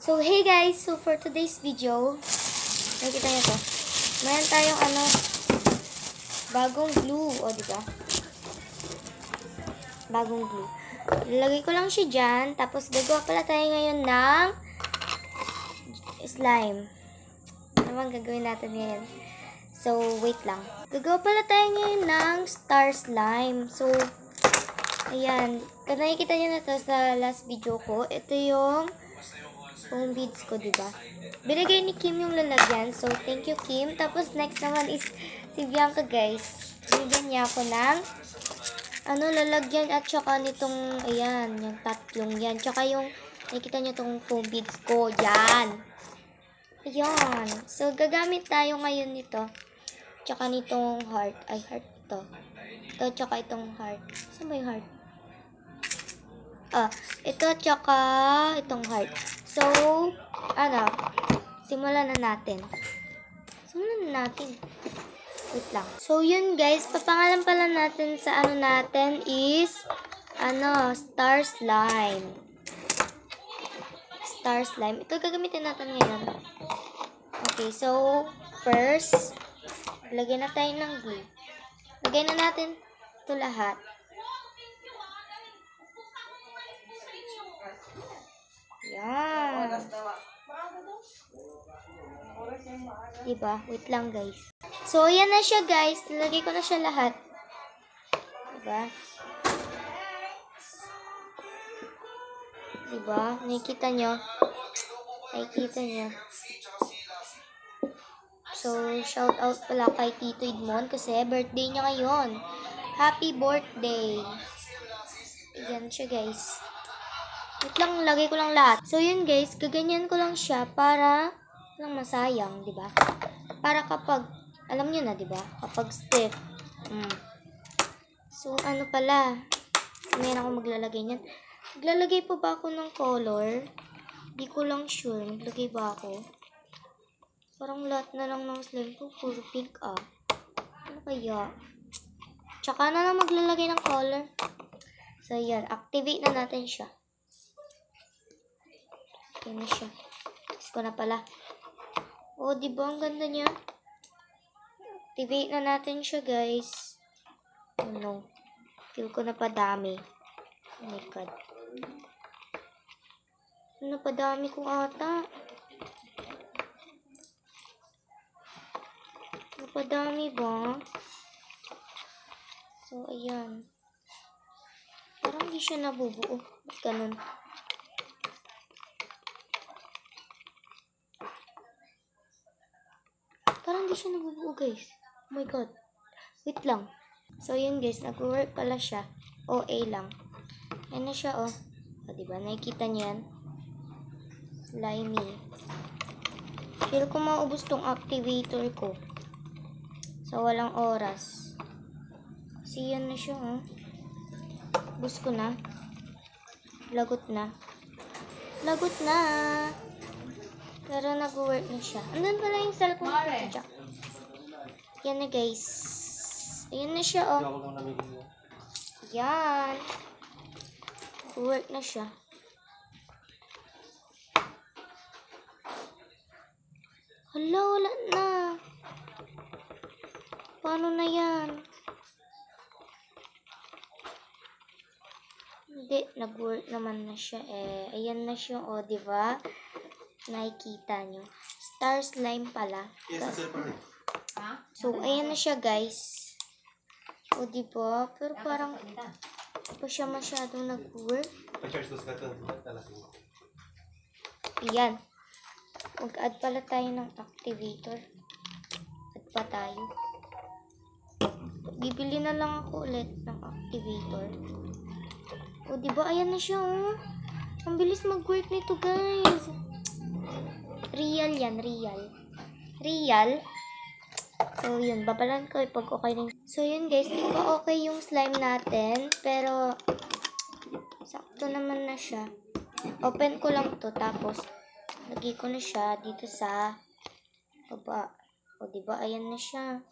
So, hey guys! So, for today's video, nakikita nyo to. Mayroon tayong bagong glue. O, diba? Bagong glue. Lalagay ko lang siya dyan. Tapos, gagawa pala tayo ngayon ng slime. Ano bang gagawin natin ngayon? So, wait lang. Gagawa pala tayo ngayon ng star slime. So, ayan. Kung nakikita nyo na to sa last video ko, ito yung foam beads ko, diba? Binigay ni Kim yung lalagyan. So, thank you, Kim. Tapos, next naman is si Bianca, guys. Binigyan niya ako ng lalagyan at saka nitong, ayan, yung tatlong yan. Tsaka yung, nakikita nyo tong foam beads ko. Yan. Ayan. So, gagamit tayo ngayon nito. Tsaka nitong heart. Ay, heart ito. Ito, tsaka itong heart. Saan ba yung heart? Ito, tsaka itong heart. So, simulan na natin. Wait lang. So, yun guys, papangalan pala natin sa natin is, star slime. Star slime. Ito gagamitin natin ngayon. Okay, so, first, lagyan na tayo ng glue. Lagyan na natin ito lahat. Yan. Diba? Wait lang, guys. So, yan na siya, guys. Nilagay ko na siya lahat. Diba? Diba? Nakikita nyo? So, shout out pala kay Tito Edmond kasi birthday niya ngayon. Happy birthday! Ayan siya, guys. Wait lang, lagay ko lang lahat. So, yun guys, gaganyan ko lang siya para lang masayang, di ba? Para kapag, alam nyo na, di ba? Kapag stiff. So, pala, ngayon ako maglalagay niyan. Maglalagay pa ba ako ng color? Di ko lang sure. Maglagay ba ako? Parang lahat na lang ng slime ko, puro pink Ano kaya? Tsaka na lang maglalagay ng color. So, yan. Activate na natin siya. Yan na siya. Tapos ko na pala. Oh, diba? Ang ganda niya. Activate na natin siya, guys. Oh, no. Feel ko na padami. Oh my God. Napadami ko ata. Napadami ba? So, ayan. Parang hindi siya nabubuo. Ba't ganun? Parang hindi siya nabubuo, guys. Oh my God. Wait lang. So, yun guys. Nag-work pala siya. OA lang. Ayan na siya, oh. O, diba? Nakikita niyo yan? Slimy. Feel ko maubos tong activator ko. So, walang oras. Kasi yan na siya, oh. Ubos ko na. Lagot na. Pero nag-work na siya. Andun pala yung cellphone ko. Yan na, guys. Ayan na siya, oh. Yan. Nag-work na siya. Hala, wala na. Paano na yan? Hindi, nag-work naman na siya, eh. Ayan na siya, oh, diba? Nakikita nyo. Star slime pala. So, ayan na siya, guys. O, diba? Pero parang pa siya masyadong nag-work. Ayan. Mag-add pala tayo ng activator. Add pa tayo. Bibili na lang ako ulit ng activator. O, diba? Ayan na siya, oh. Ang bilis mag-work nito, guys. Real yan, real. So, yun. Babalan ko pag okay na. So, yun guys. Di ba okay yung slime natin? Pero, sakto naman na siya. Open ko lang to. Tapos, lagay ko na siya dito sa baba. O, diba? Ayan na siya.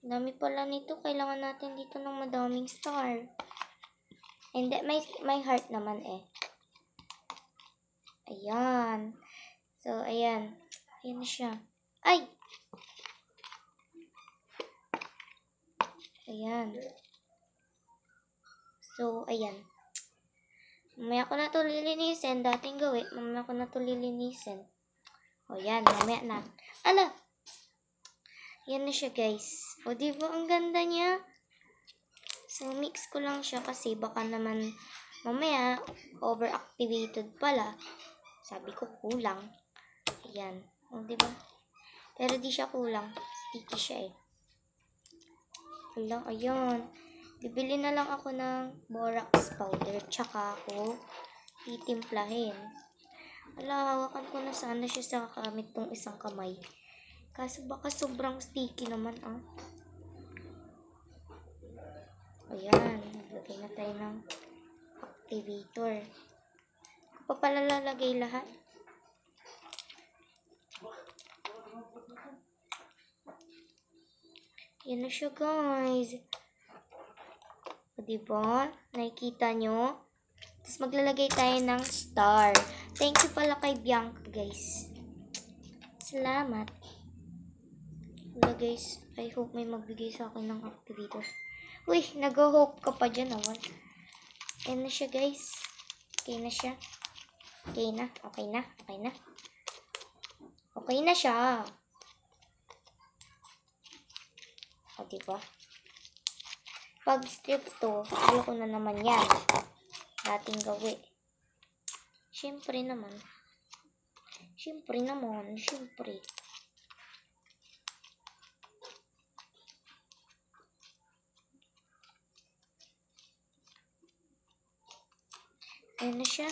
Dami pala nito. Kailangan natin dito ng madaming star. Hindi, may heart naman, eh. Ayan. So, ayan. Ayan na siya. Ay! Ayan. So, ayan. Mamaya ko na to lilinisin. Dating gawin. Mamaya ko na to lilinisin. O, yan. Mamaya na. Ala! Yan na siya, guys. O, diba? Ang ganda niya. So, mix ko lang siya kasi baka naman mamaya overactivated pala. Sabi ko, kulang. Ayan. O, diba? Pero di siya kulang. Sticky siya eh. Hala, ayan. Bibili na lang ako ng borax powder. Tsaka ako titimplahin. Hala, hawakan ko na sana siya sa kamit tong isang kamay. Kaso baka sobrang sticky naman, ah. Ayan. Naglagay na tayo ng activator. Ako pa pala lalagay lahat. Yan na siya, guys. O, diba? Nakikita nyo? Tapos maglalagay tayo ng star. Thank you pala kay Bianca, guys. Salamat. Wala, guys. I hope may magbigay sa akin ng activator. Uy, nag-hope ka pa dyan, naman. Yan na siya, guys. Okay na siya. Okay na. Okay na. Okay na. Okay na siya. O, diba? Pag strip to, ayoko na naman yan. Dating gawi. Siyempre naman. Siyempre naman. Siyempre. Ayan na siya.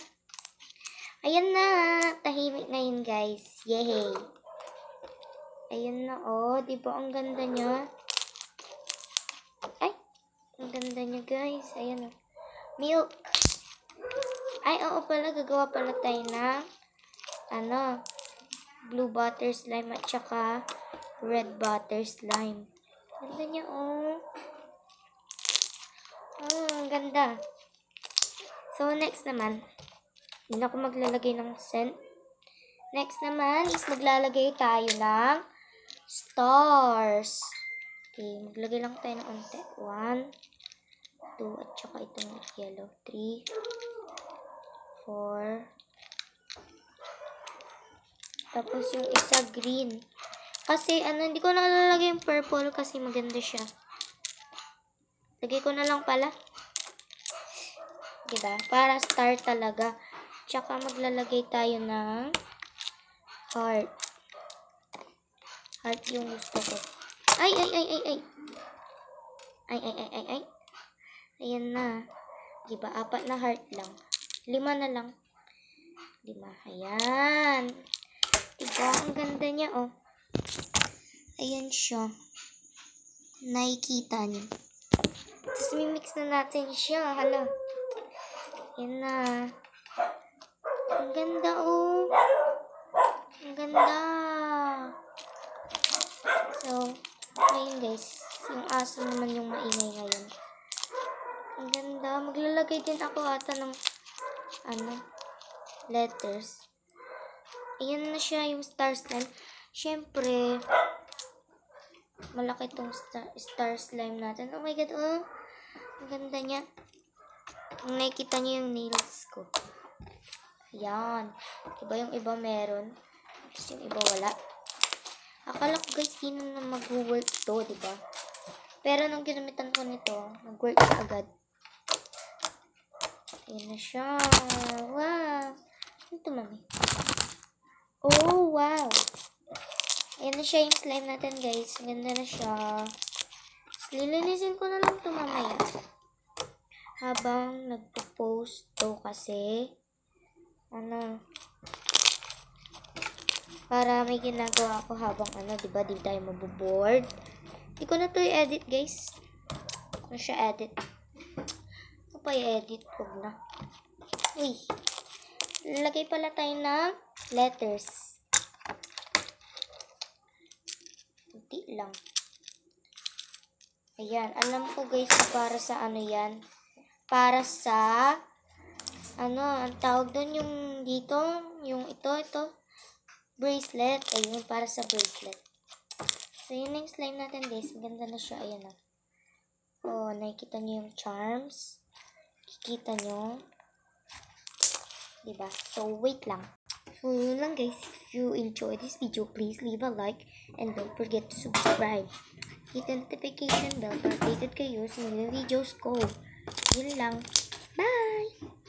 Ayan na. Tahimik na yun, guys. Yay! Ayan na, oh. Diba ang ganda niya? Ay! Ang ganda niya, guys. Ayan, oh. Milk! Ay, oo pala. Gagawa pala tayo ng blue butter slime at saka red butter slime. Ganda niya, oh. Ang ganda. So, next naman, hindi na ako maglalagay ng scent. Next naman is maglalagay tayo ng stars. Okay, maglagay lang tayo ng onte. 1, 2, at saka itong yellow. 3, 4. Tapos yung isa green. Kasi hindi ko na lalagay yung purple kasi maganda siya. Lagay ko na lang pala. Diba? Para star talaga. Tsaka maglalagay tayo ng heart. Heart yung gusto ko. Ay! Ay. Ayan na. Diba? 4 na heart lang. 5 na lang. 5. Ayan. Diba? Ang ganda niya, oh. Ayan siya. Nakikita niyo. Tapos mimix na natin siya. Hala. Ayan na. Ang ganda, oh. Ang ganda. So, ngayon guys, yung aso naman yung maingay ngayon. Ang ganda. Maglalagay din ako ata ng letters. Ayan na siya yung star slime. Siyempre, malaki tong star slime natin. Oh my god, oh. Ang ganda niya. Kung nakikita niyo yung nails ko. Ayan. Diba yung iba meron? Tapos yung iba wala. Akala ko guys, di na mag-work to, diba? Pero nung ginamitan ko nito, nag-work siya agad. Ayan na siya. Wow. Ano ito, mami? Oh, wow. Ayan na siya yung slime natin, guys. Ganda na siya. Lilinisin ko na lang ito mamaya. Habang nagpo-post to kasi, para may ginagawa ako habang diba, di tayo maboboard. Hindi ko na to i-edit, guys. Ano siya edit? Ano pa i-edit? Huwag na. Uy. Lalagay pala tayo ng letters. Hindi lang. Ayan. Alam ko, guys, para sa yan. Para sa ano, ang tawag doon yung dito, yung ito, bracelet. Ayun, para sa bracelet. So, yun yung slime natin, guys. Maganda na siya. Ayan o. Oh, nakikita nyo yung charms. Kikita nyo. Diba? So, wait lang. So, yun lang, guys. If you enjoyed this video, please leave a like and don't forget to subscribe. Hit the notification bell para updated kayo sa mga videos ko. Yun lang. Bye!